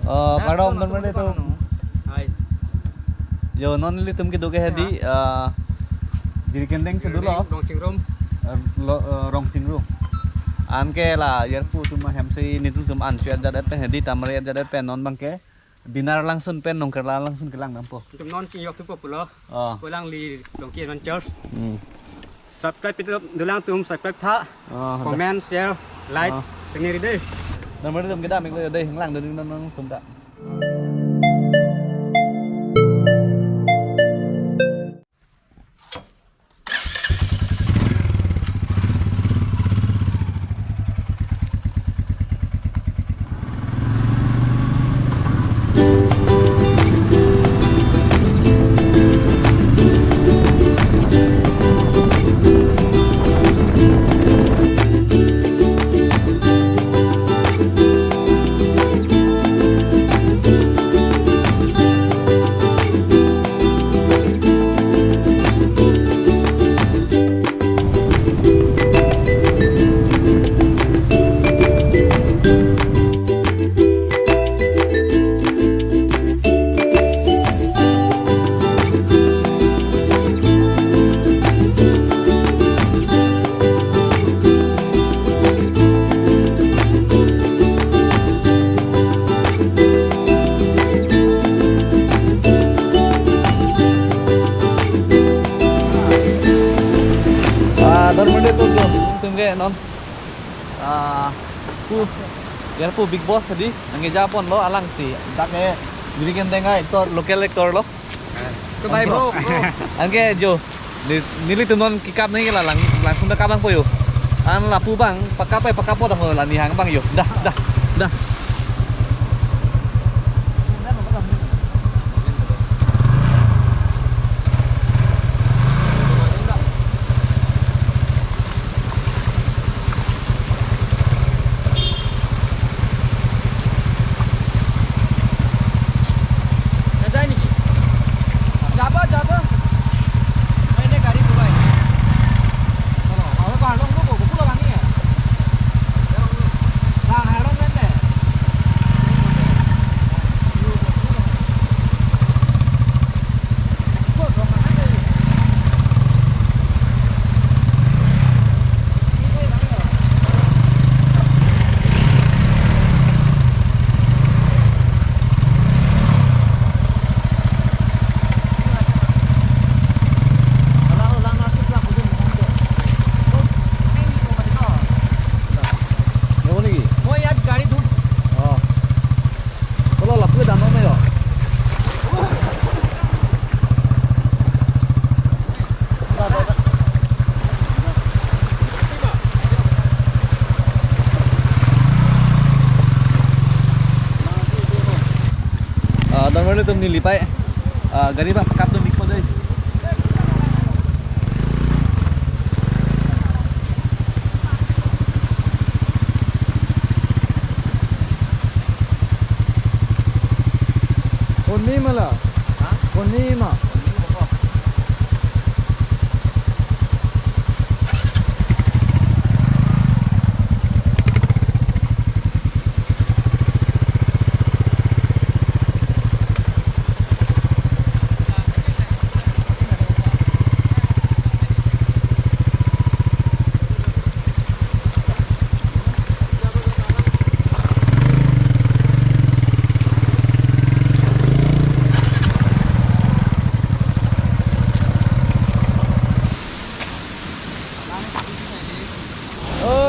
Kadom teman itu. Yo non li tum kidu ke hadi jadi kendeng sedulo. Rong singrum. An ke lah yer pu tuma hamsi ni tum an syad jadat pe hadi tamari jadat pe non bangke. Dinar langsung pen nongker langsung kelang nampo. Tum non cing yok tu popular. Pulang li dong kian mancer. Subscribe itu dulang tum subscribe tha. Comment, share, like, tengiri deh. Dan mereka tum kita mikir deh lang dari nong tum tak. Don mende tum ke non biar pu big boss tadi angge Japon lo alang si tak ke jadi kenteng ai to local lektor lo Ke baik bro. angge jo nili tum non kikap nih lah langsung dah kabang po yo an lapu bang pakapai pakapo dah lah ni hang bang yo dah Don mende tum nilipai gari bang pakap tum ikut deh. Koni malah. Koni mah.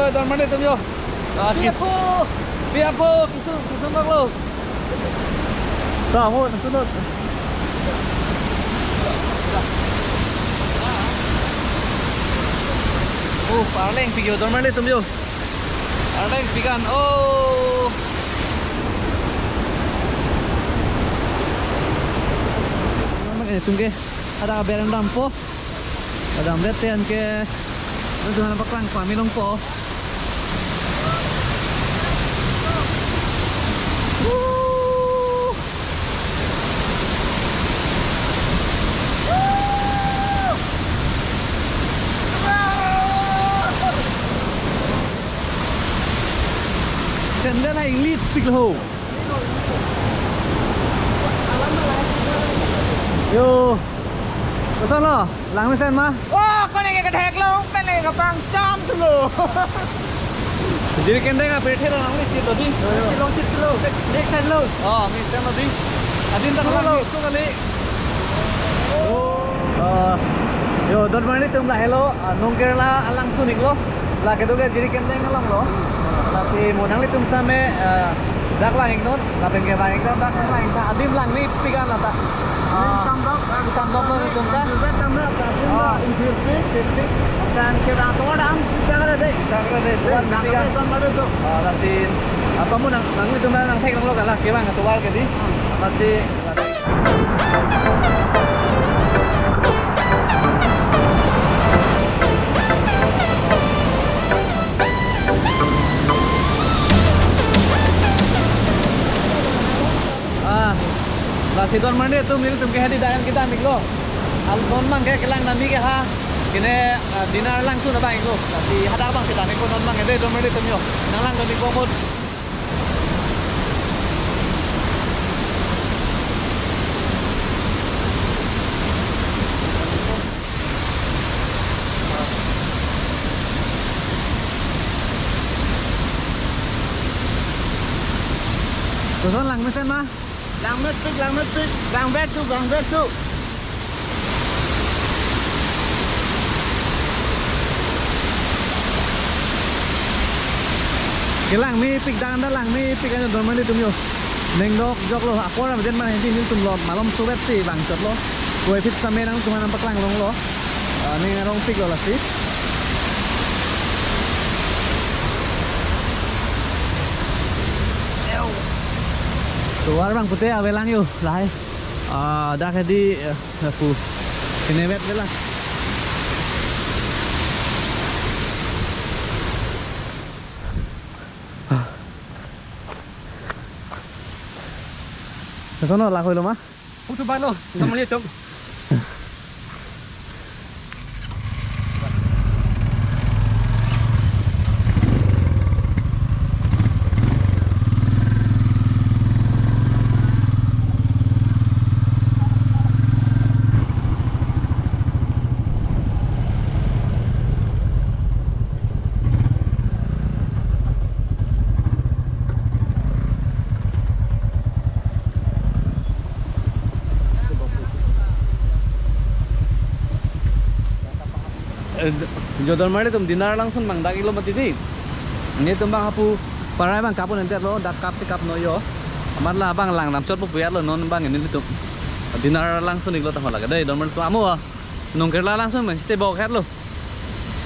Don mende tum yo. Biapo kisum bang lo. Tahu nunut. Parleng video don mende tum yo. Parleng pikan. Tunggu ada berendam po. Ada amretian ke. Tuhan baklang pamilong po. Ganda na yung lead siglo. Yo. Betul lo, lang mesen mah. Wah, con này cái thẹt luôn, cái này là bằng trăm luôn. Jadi kendeng apa itu orang ni cip tadi. Cip lo, dek sen lo. Oh, mesen tadi. Adin tak lo itu kali. Yo, don mani tum lah hello, nong Kerala alang sunik lo. Lah kedu ke jadi kendeng alang lo. Tapi monang li tum same dak lang iknon, tapi ke lang iknon dak lang sa adim lang ni pikan lah tak. Sam dok lo tum ta. Dan kita orang jangan ada. Tuan pikan. Nanti apa mu nang itu nang tek nang lo kan lah ke bang tuwal ke di. Nanti lah si Don Mandi tu milik tum ke hadi dayan kita miklo. Al Don mang ke kelang nami ke ha. Kine dinar langsung na bang ko. Tapi hada bang kita ni ko Don mang ede Don Mandi tum yo. Nang lang Don ko mod. Tuh lang mesen mah. Lang mestik, lang betu. Cái làng mi pik dan da làng mi pik anh Don Mandi tum yo. Neng dok jok lo aku orang jen mana hindi tum lo malam subet si bang cot lo. Kue pit same nang cuma nampak lang long lo. Ni ngarong pik lo lah sih. Keluar bang putih awelang yo lah. Dah kadi aku kinewet bela. Kesono lah kau lo mah. Putu ban lo, sama lihat tum. Don Mandi tum dinar langsung mang dak ilo mati di. Ini tum bang hapu parai bang kapun nanti lo dak kap tikap noyo. Amar lah bang lang nam cot pupuyat lo non bang ini tum. Dinar langsung iklo tahun lagi deh Don Mandi tum amu nong Kerala langsung men site bawa ket lo.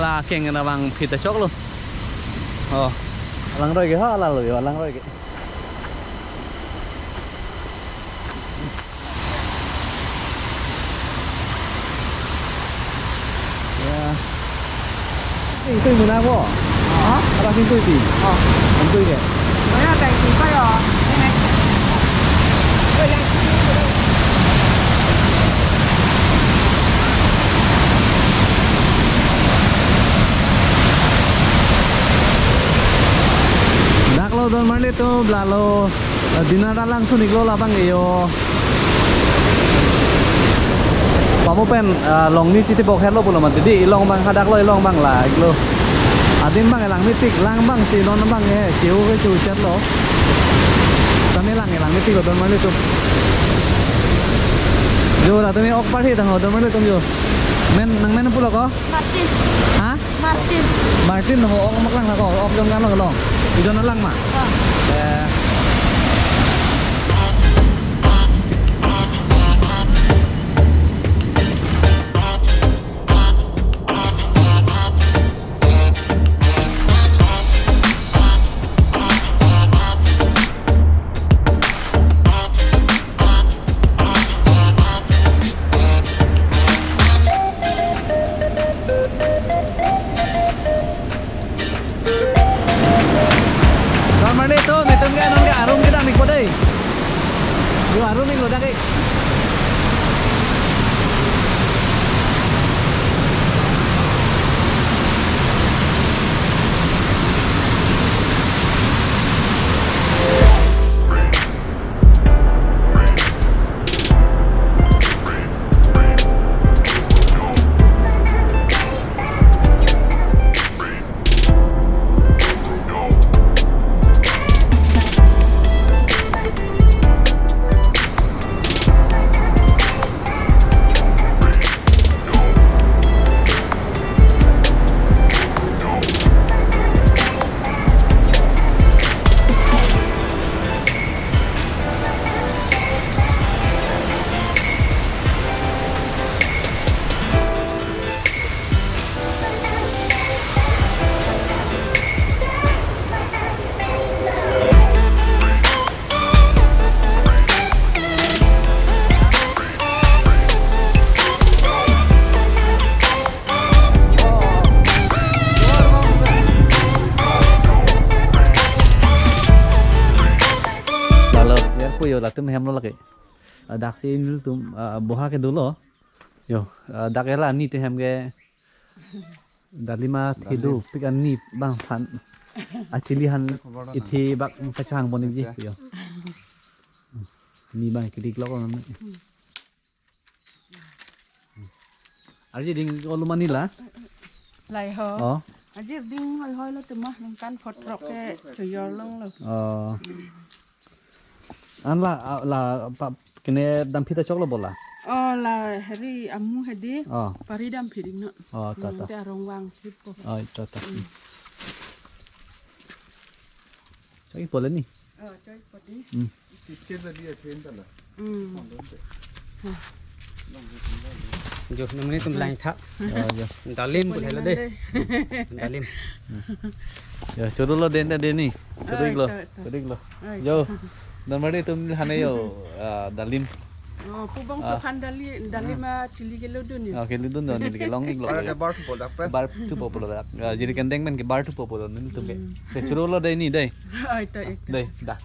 Lah keng na bang kita cok lo. Oh, lang roy ke ha lo yo lang roy ke. Itu yang mana kok? Apa sih itu sih? Itu ya. Mana ada yang suka ya? Ini. Yang Dak lo Don Mandi tu belalo dinar langsung iklo lapang iyo. Pamu pen long ni citi bok hello pulo mati di ilong bang hadak lo ilong bang lah iklo. Adim bang elang mitik lang bang si non bang ciu ke ciu chat lo. Kami lang elang mitik lo Don Mandi tu. Jo lah tu ni ok party tang Don Mandi tu jo. Men pulo ko? Martin. Ha? Martin. Martin ho ok maklang lah ko ok jong kan lo lo. Idon lang ma. Arum lo dah ke. yo lah tum hem lo lagi. Dak si ini tum boha ke dulu. Yo, dak lah ni te hem ke dalima thidu pikan ni bang pan. Acilihan ithi bak kacang bonik ji yo. Ni bang kidik lo kan. Arji ding olu manila. Lại hả? Ở dưới đinh hơi hơi nó từ mắt nó cắn phật rọc cái trời gió lưng rồi. An là cái này đam pita chok lo bola. Là hari amu hadi. Pari đam phi đinh nữa. Ta. Te rong wang sipo. Ta. Choi bola ni. Chơi phật đi. Chết rồi đi ở trên đó là. Yo, namanya tu melayang tak. Dalim pun hello deh. Dalim. Ya, coba lo den ni. Coba lo. Yo, dan mari tu hane yo dalim. Pu bang sokan dalim cili kilo dun ya. Kilo dun ni ke longing lo. Ada bar tu bodak pe. Bar tu popular. Jadi kendeng men ke bar tu popular ni tu ke. Coba lo deh ni deh. Itu. Deh, dah.